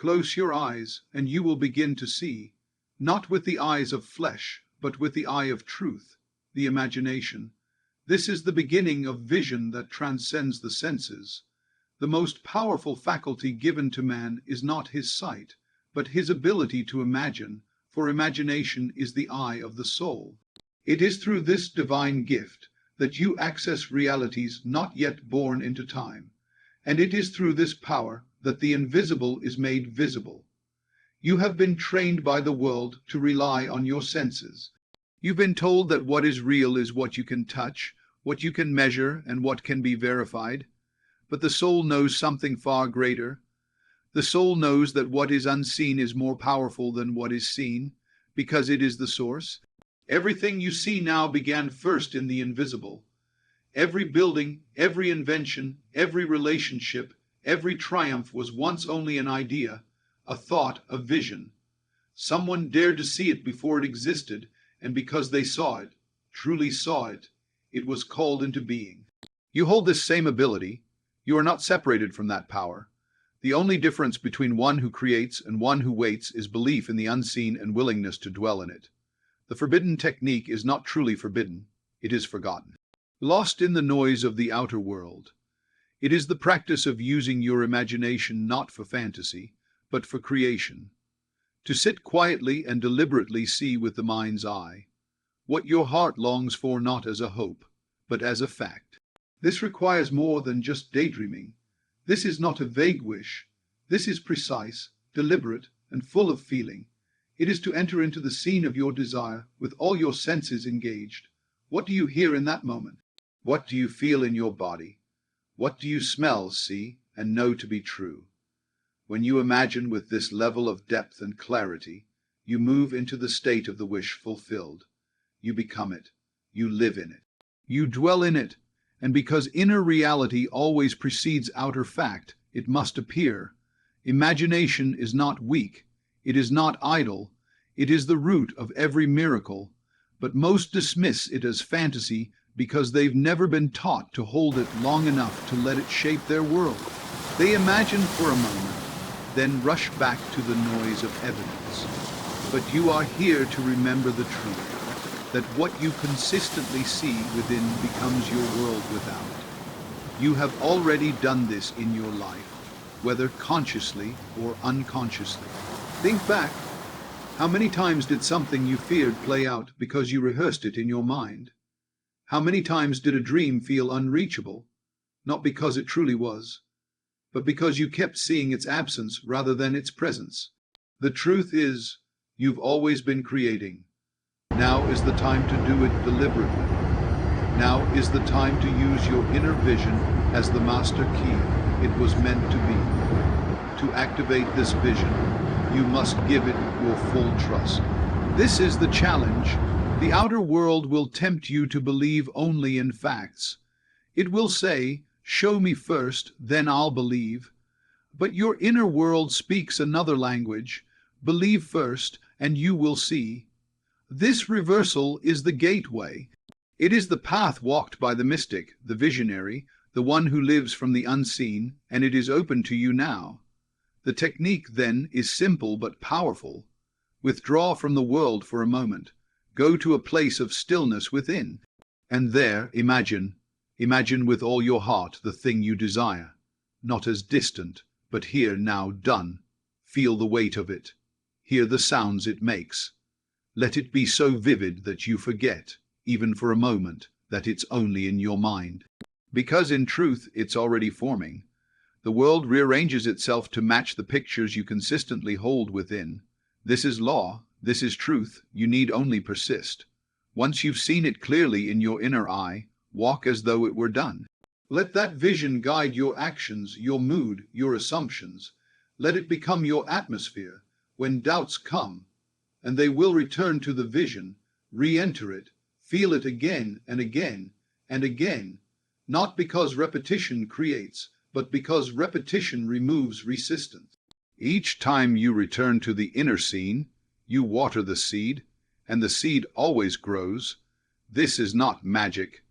Close your eyes, and you will begin to see, not with the eyes of flesh, but with the eye of truth, the imagination. This is the beginning of vision that transcends the senses. The most powerful faculty given to man is not his sight, but his ability to imagine, for imagination is the eye of the soul. It is through this divine gift that you access realities not yet born into time, and it is through this power that the invisible is made visible. You have been trained by the world to rely on your senses. You've been told that what is real is what you can touch, what you can measure, and what can be verified. But the soul knows something far greater. The soul knows that what is unseen is more powerful than what is seen, because it is the source. Everything you see now began first in the invisible. Every building, every invention, every relationship, every triumph was once only an idea, a thought, a vision. Someone dared to see it before it existed, and because they saw it, truly saw it, it was called into being. You hold this same ability. You are not separated from that power. The only difference between one who creates and one who waits is belief in the unseen and willingness to dwell in it. The forbidden technique is not truly forbidden, it is forgotten. Lost in the noise of the outer world. It is the practice of using your imagination not for fantasy, but for creation. To sit quietly and deliberately see with the mind's eye what your heart longs for, not as a hope, but as a fact. This requires more than just daydreaming. This is not a vague wish. This is precise, deliberate, and full of feeling. It is to enter into the scene of your desire with all your senses engaged. What do you hear in that moment? What do you feel in your body? What do you smell, see, and know to be true? When you imagine with this level of depth and clarity, you move into the state of the wish fulfilled. You become it. You live in it. You dwell in it. And because inner reality always precedes outer fact, it must appear. Imagination is not weak. It is not idle. It is the root of every miracle. But most dismiss it as fantasy because they've never been taught to hold it long enough to let it shape their world. They imagine for a moment, then rush back to the noise of evidence. But you are here to remember the truth, that what you consistently see within becomes your world without. You have already done this in your life, whether consciously or unconsciously. Think back. How many times did something you feared play out because you rehearsed it in your mind? How many times did a dream feel unreachable, not because it truly was, but because you kept seeing its absence rather than its presence? The truth is, you've always been creating. Now is the time to do it deliberately. Now is the time to use your inner vision as the master key it was meant to be. To activate this vision, you must give it your full trust. This is the challenge. The outer world will tempt you to believe only in facts. It will say, "Show me first, then I'll believe." But your inner world speaks another language. Believe first, and you will see. This reversal is the gateway. It is the path walked by the mystic, the visionary, the one who lives from the unseen, and it is open to you now. The technique, then, is simple but powerful. Withdraw from the world for a moment. Go to a place of stillness within, and there imagine with all your heart the thing you desire, not as distant, but here now done. Feel the weight of it. Hear the sounds it makes. Let it be so vivid that you forget, even for a moment, that it's only in your mind. Because in truth it's already forming. The world rearranges itself to match the pictures you consistently hold within. This is law. This is truth. You need only persist. Once you've seen it clearly in your inner eye, walk as though it were done. Let that vision guide your actions, your mood, your assumptions. Let it become your atmosphere. When doubts come, and they will return to the vision, re-enter it, feel it again and again and again, not because repetition creates, but because repetition removes resistance. Each time you return to the inner scene, you water the seed, and the seed always grows. This is not magic.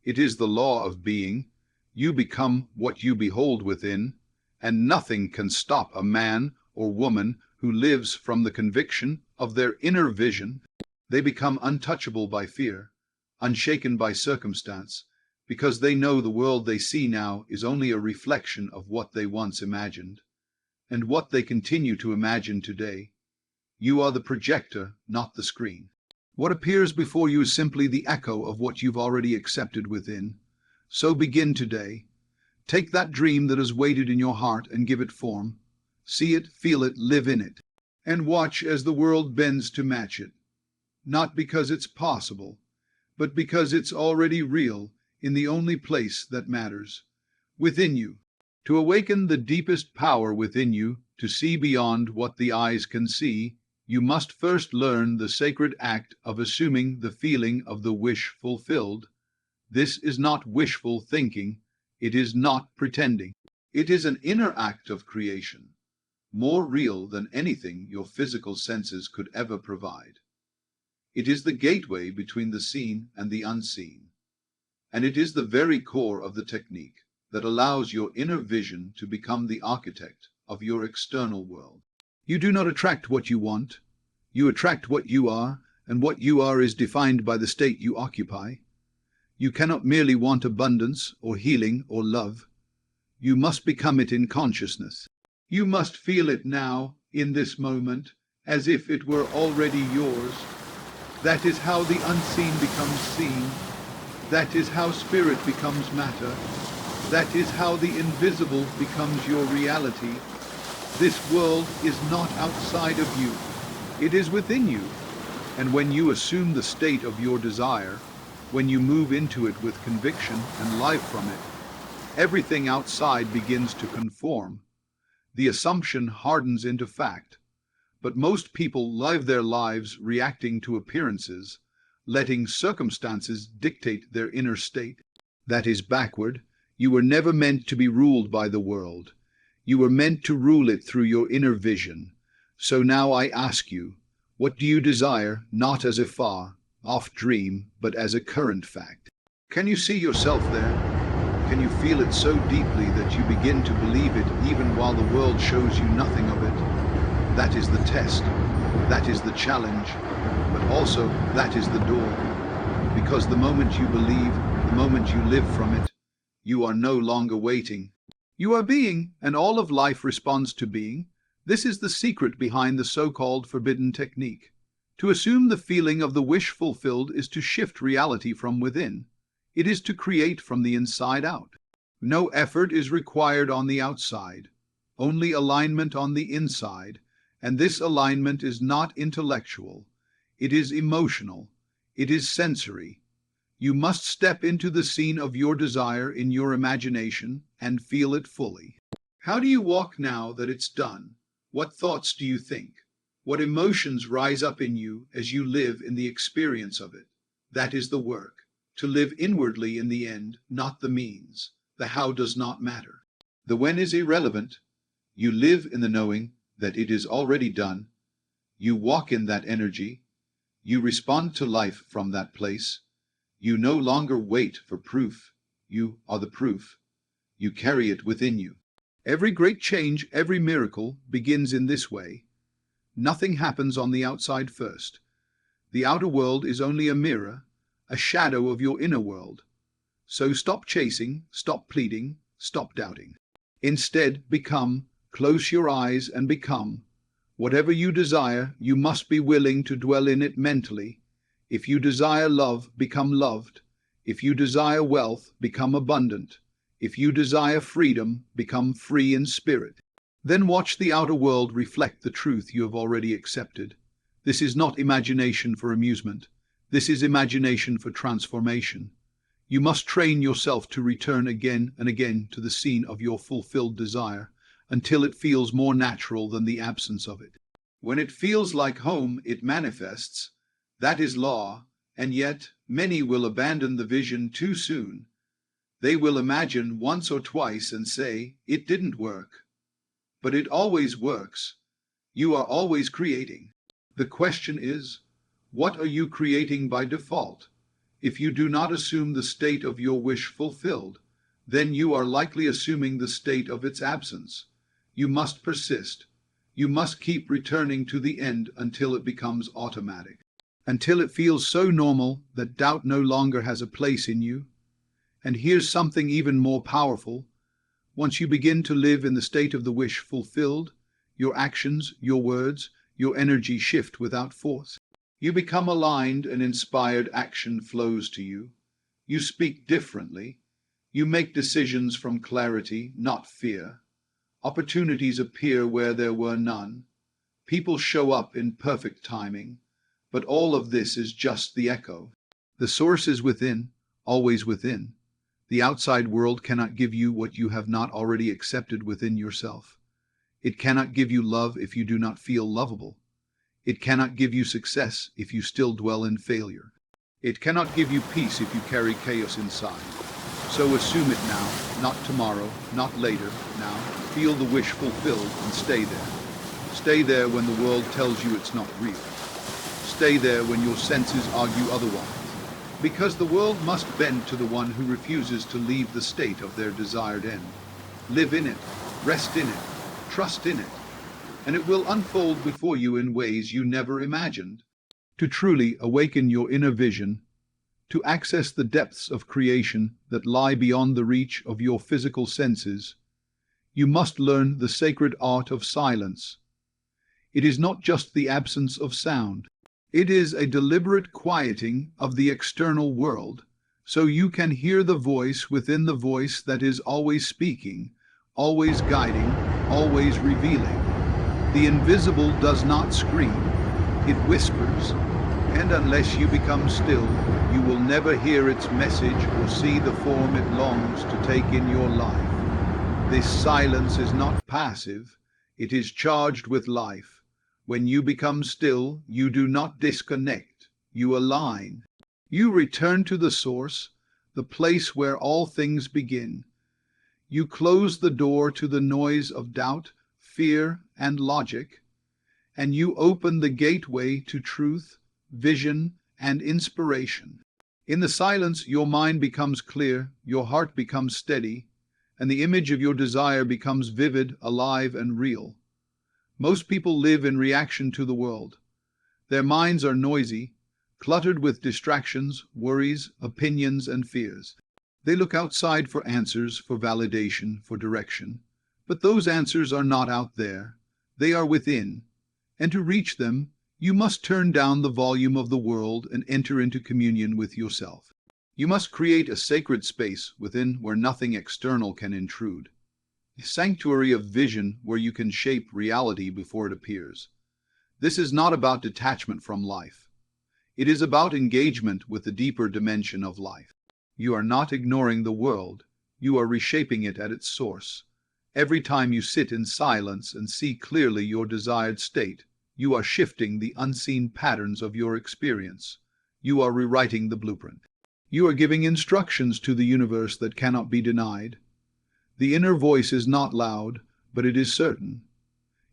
It is the law of being. You become what you behold within, and nothing can stop a man or woman who lives from the conviction of their inner vision, they become untouchable by fear, unshaken by circumstance, because they know the world they see now is only a reflection of what they once imagined, and what they continue to imagine today. You are the projector, not the screen. What appears before you is simply the echo of what you've already accepted within. So begin today. Take that dream that has waited in your heart and give it form. See it, feel it, live in it, and watch as the world bends to match it. Not because it's possible, but because it's already real in the only place that matters, within you. To awaken the deepest power within you, to see beyond what the eyes can see, you must first learn the sacred act of assuming the feeling of the wish fulfilled. This is not wishful thinking. It is not pretending. It is an inner act of creation, more real than anything your physical senses could ever provide. It is the gateway between the seen and the unseen, and it is the very core of the technique that allows your inner vision to become the architect of your external world. You do not attract what you want. You attract what you are, and what you are is defined by the state you occupy. You cannot merely want abundance or healing or love. You must become it in consciousness. You must feel it now, in this moment, as if it were already yours. That is how the unseen becomes seen. That is how spirit becomes matter. That is how the invisible becomes your reality. This world is not outside of you. It is within you. And when you assume the state of your desire, when you move into it with conviction and life from it, everything outside begins to conform. The assumption hardens into fact. But most people live their lives reacting to appearances, letting circumstances dictate their inner state. That is backward. You were never meant to be ruled by the world. You were meant to rule it through your inner vision. So now I ask you, what do you desire, not as a far-off dream, but as a current fact? Can you see yourself there? Can you feel it so deeply that you begin to believe it even while the world shows you nothing of it? That is the test. That is the challenge. But also, that is the door. Because the moment you believe, the moment you live from it, you are no longer waiting. You are being, and all of life responds to being. This is the secret behind the so-called forbidden technique. To assume the feeling of the wish fulfilled is to shift reality from within. It is to create from the inside out. No effort is required on the outside, only alignment on the inside, and this alignment is not intellectual. It is emotional. It is sensory. You must step into the scene of your desire in your imagination and feel it fully. How do you walk now that it's done? What thoughts do you think? What emotions rise up in you as you live in the experience of it? That is the work. To live inwardly in the end, not the means. The how does not matter. The when is irrelevant. You live in the knowing that it is already done. You walk in that energy. You respond to life from that place. You no longer wait for proof. You are the proof. You carry it within you. Every great change, every miracle begins in this way. Nothing happens on the outside first. The outer world is only a mirror, a shadow of your inner world. So stop chasing, stop pleading, stop doubting. Instead, become, close your eyes and become. Whatever you desire, you must be willing to dwell in it mentally. If you desire love, become loved. If you desire wealth, become abundant. If you desire freedom, become free in spirit. Then watch the outer world reflect the truth you have already accepted. This is not imagination for amusement. This is imagination for transformation. You must train yourself to return again and again to the scene of your fulfilled desire until it feels more natural than the absence of it. When it feels like home, it manifests. That is law, and yet many will abandon the vision too soon. They will imagine once or twice and say, it didn't work. But it always works. You are always creating. The question is, what are you creating by default? If you do not assume the state of your wish fulfilled, then you are likely assuming the state of its absence. You must persist. You must keep returning to the end until it becomes automatic, until it feels so normal that doubt no longer has a place in you. And here's something even more powerful. Once you begin to live in the state of the wish fulfilled, your actions, your words, your energy shift without force. You become aligned and inspired action flows to you. You speak differently. You make decisions from clarity, not fear. Opportunities appear where there were none. People show up in perfect timing. But all of this is just the echo. The source is within, always within. The outside world cannot give you what you have not already accepted within yourself. It cannot give you love if you do not feel lovable. It cannot give you success if you still dwell in failure. It cannot give you peace if you carry chaos inside. So assume it now, not tomorrow, not later, now. Feel the wish fulfilled and stay there. Stay there when the world tells you it's not real. Stay there when your senses argue otherwise. Because the world must bend to the one who refuses to leave the state of their desired end. Live in it, rest in it, trust in it, and it will unfold before you in ways you never imagined. To truly awaken your inner vision, to access the depths of creation that lie beyond the reach of your physical senses, you must learn the sacred art of silence. It is not just the absence of sound. It is a deliberate quieting of the external world, so you can hear the voice within the voice that is always speaking, always guiding, always revealing. The invisible does not scream, it whispers, and unless you become still, you will never hear its message or see the form it longs to take in your life. This silence is not passive, it is charged with life. When you become still, you do not disconnect, you align. You return to the source, the place where all things begin. You close the door to the noise of doubt, fear, and logic, and you open the gateway to truth, vision, and inspiration. In the silence, your mind becomes clear, your heart becomes steady, and the image of your desire becomes vivid, alive, and real. Most people live in reaction to the world. Their minds are noisy, cluttered with distractions, worries, opinions, and fears. They look outside for answers, for validation, for direction. But those answers are not out there. They are within. And to reach them, you must turn down the volume of the world and enter into communion with yourself. You must create a sacred space within where nothing external can intrude. A sanctuary of vision where you can shape reality before it appears. This is not about detachment from life. It is about engagement with the deeper dimension of life. You are not ignoring the world. You are reshaping it at its source. Every time you sit in silence and see clearly your desired state, you are shifting the unseen patterns of your experience. You are rewriting the blueprint. You are giving instructions to the universe that cannot be denied. The inner voice is not loud, but it is certain.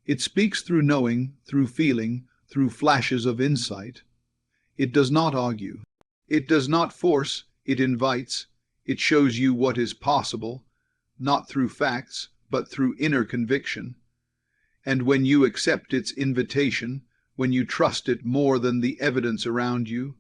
It speaks through knowing, through feeling, through flashes of insight. It does not argue. It does not force. It invites. It shows you what is possible, not through facts, but through inner conviction. And when you accept its invitation, when you trust it more than the evidence around you,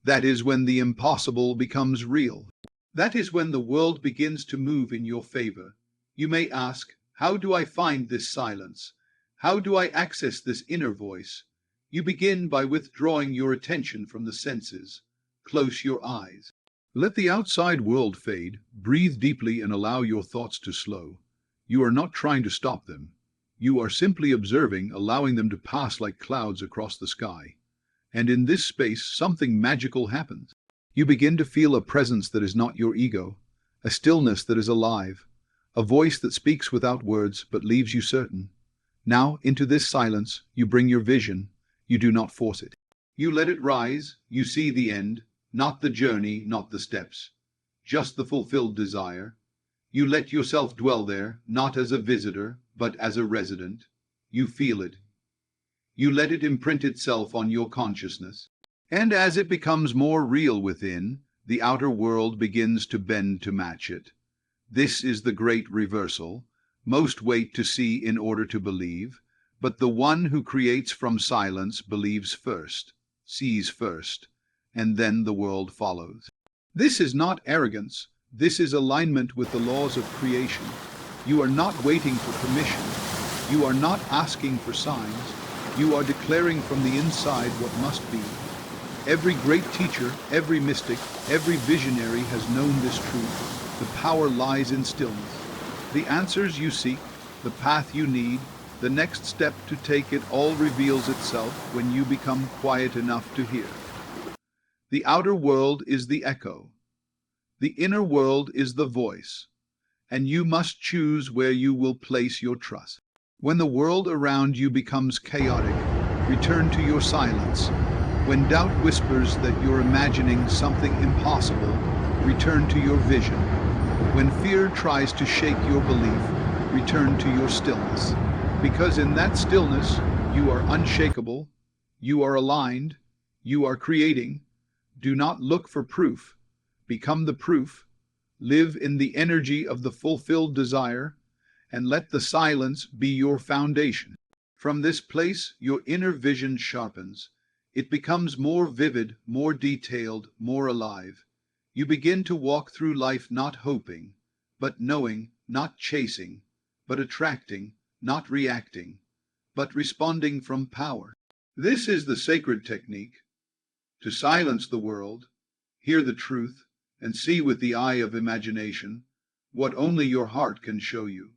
that is when the impossible becomes real. That is when the world begins to move in your favor. You may ask, how do I find this silence? How do I access this inner voice? You begin by withdrawing your attention from the senses. Close your eyes. Let the outside world fade. Breathe deeply and allow your thoughts to slow. You are not trying to stop them. You are simply observing, allowing them to pass like clouds across the sky. And in this space, something magical happens. You begin to feel a presence that is not your ego, a stillness that is alive, a voice that speaks without words but leaves you certain. Now, into this silence, you bring your vision. You do not force it. You let it rise. You see the end, not the journey, not the steps, just the fulfilled desire. You let yourself dwell there, not as a visitor, but as a resident. You feel it. You let it imprint itself on your consciousness. And as it becomes more real within, the outer world begins to bend to match it. This is the great reversal. Most wait to see in order to believe. But the one who creates from silence believes first, sees first, and then the world follows. This is not arrogance. This is alignment with the laws of creation. You are not waiting for permission. You are not asking for signs. You are declaring from the inside what must be. Every great teacher, every mystic, every visionary has known this truth. The power lies in stillness. The answers you seek, the path you need, the next step to take, it all reveals itself when you become quiet enough to hear. The outer world is the echo. The inner world is the voice. And you must choose where you will place your trust. When the world around you becomes chaotic, return to your silence. When doubt whispers that you're imagining something impossible, return to your vision. When fear tries to shake your belief, return to your stillness. Because in that stillness, you are unshakable, you are aligned, you are creating. Do not look for proof. Become the proof. Live in the energy of the fulfilled desire, and let the silence be your foundation. From this place, your inner vision sharpens. It becomes more vivid, more detailed, more alive. You begin to walk through life not hoping, but knowing, not chasing, but attracting, not reacting, but responding from power. This is the sacred technique: to silence the world, hear the truth, and see with the eye of imagination what only your heart can show you.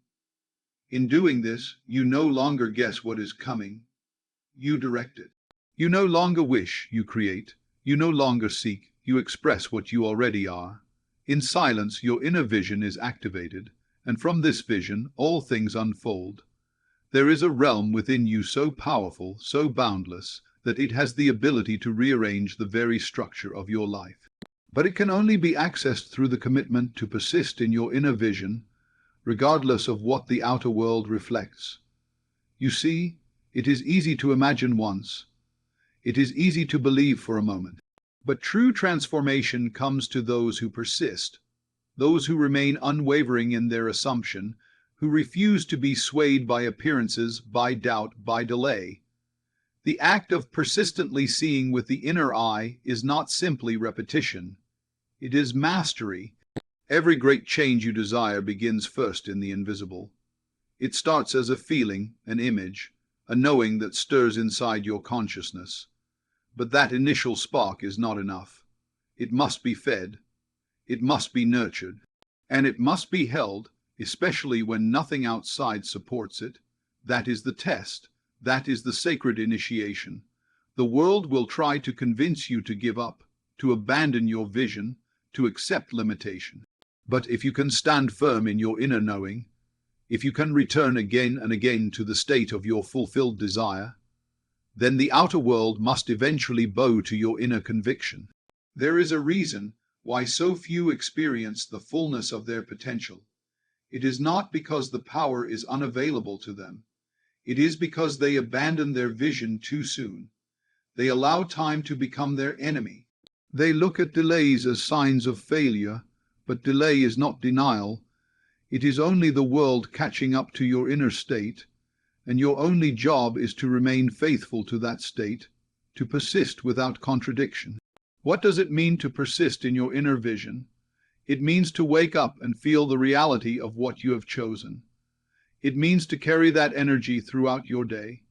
In doing this, you no longer guess what is coming, you direct it. You no longer wish, you create. You no longer seek, you express what you already are. In silence, your inner vision is activated, and from this vision, all things unfold. There is a realm within you so powerful, so boundless, that it has the ability to rearrange the very structure of your life. But it can only be accessed through the commitment to persist in your inner vision, regardless of what the outer world reflects. You see, it is easy to imagine once. It is easy to believe for a moment. But true transformation comes to those who persist, those who remain unwavering in their assumption, who refuse to be swayed by appearances, by doubt, by delay. The act of persistently seeing with the inner eye is not simply repetition. It is mastery. Every great change you desire begins first in the invisible. It starts as a feeling, an image, a knowing that stirs inside your consciousness. But that initial spark is not enough. It must be fed. It must be nurtured. And it must be held, especially when nothing outside supports it. That is the test. That is the sacred initiation. The world will try to convince you to give up, to abandon your vision, to accept limitation. But if you can stand firm in your inner knowing, if you can return again and again to the state of your fulfilled desire, then the outer world must eventually bow to your inner conviction. There is a reason why so few experience the fullness of their potential. It is not because the power is unavailable to them. It is because they abandon their vision too soon. They allow time to become their enemy. They look at delays as signs of failure, but delay is not denial. It is only the world catching up to your inner state, and your only job is to remain faithful to that state, to persist without contradiction. What does it mean to persist in your inner vision? It means to wake up and feel the reality of what you have chosen. It means to carry that energy throughout your day.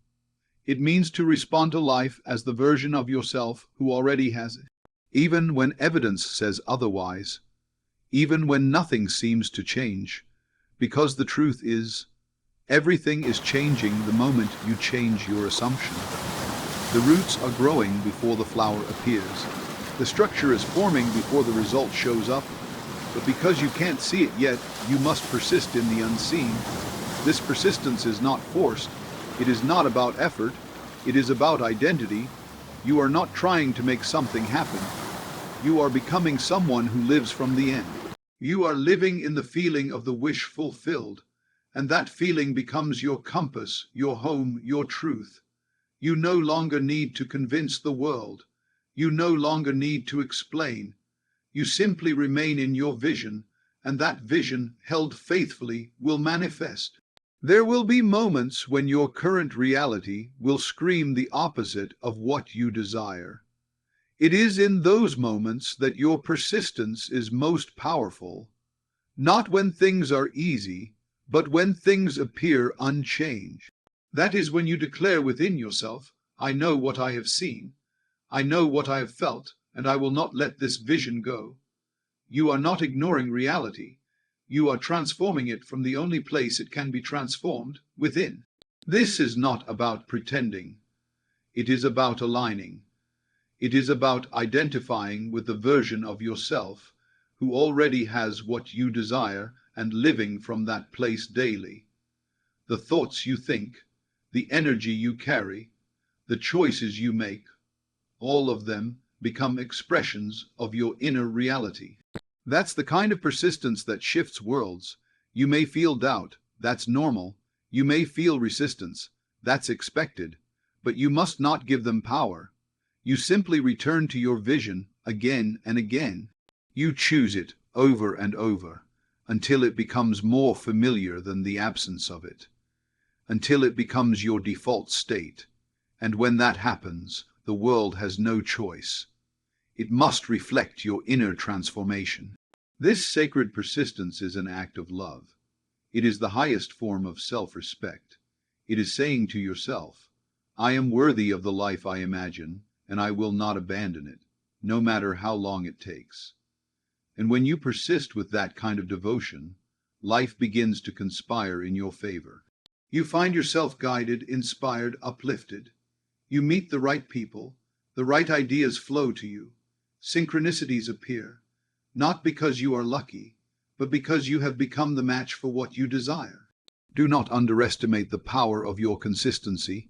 It means to respond to life as the version of yourself who already has it. Even when evidence says otherwise, even when nothing seems to change, because the truth is, everything is changing the moment you change your assumption. The roots are growing before the flower appears. The structure is forming before the result shows up. But because you can't see it yet, you must persist in the unseen. This persistence is not forced. It is not about effort. It is about identity. You are not trying to make something happen. You are becoming someone who lives from the end. You are living in the feeling of the wish fulfilled, and that feeling becomes your compass, your home, your truth. You no longer need to convince the world. You no longer need to explain. You simply remain in your vision, and that vision, held faithfully, will manifest. There will be moments when your current reality will scream the opposite of what you desire. It is in those moments that your persistence is most powerful, not when things are easy, but when things appear unchanged. That is when you declare within yourself, I know what I have seen, I know what I have felt, and I will not let this vision go. You are not ignoring reality. You are transforming it from the only place it can be transformed, within. This is not about pretending. It is about aligning. It is about identifying with the version of yourself who already has what you desire and living from that place daily. The thoughts you think, the energy you carry, the choices you make, all of them become expressions of your inner reality. That's the kind of persistence that shifts worlds. You may feel doubt, that's normal. You may feel resistance, that's expected. But you must not give them power. You simply return to your vision again and again. You choose it over and over, until it becomes more familiar than the absence of it, until it becomes your default state. And when that happens, the world has no choice. It must reflect your inner transformation. This sacred persistence is an act of love. It is the highest form of self-respect. It is saying to yourself, I am worthy of the life I imagine, and I will not abandon it, no matter how long it takes. And when you persist with that kind of devotion, life begins to conspire in your favor. You find yourself guided, inspired, uplifted. You meet the right people, the right ideas flow to you, synchronicities appear, not because you are lucky, but because you have become the match for what you desire. Do not underestimate the power of your consistency.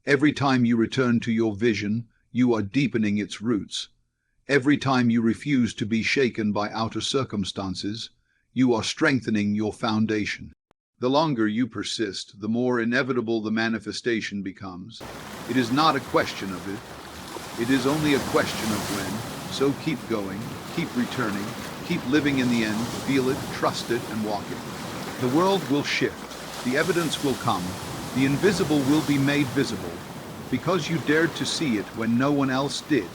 Every time you return to your vision, you are deepening its roots. Every time you refuse to be shaken by outer circumstances, you are strengthening your foundation. The longer you persist, the more inevitable the manifestation becomes. It is not a question of if, it is only a question of when. So keep going, keep returning, keep living. In the end, feel it, trust it, and walk it. The world will shift, the evidence will come, the invisible will be made visible, because you dared to see it when no one else did.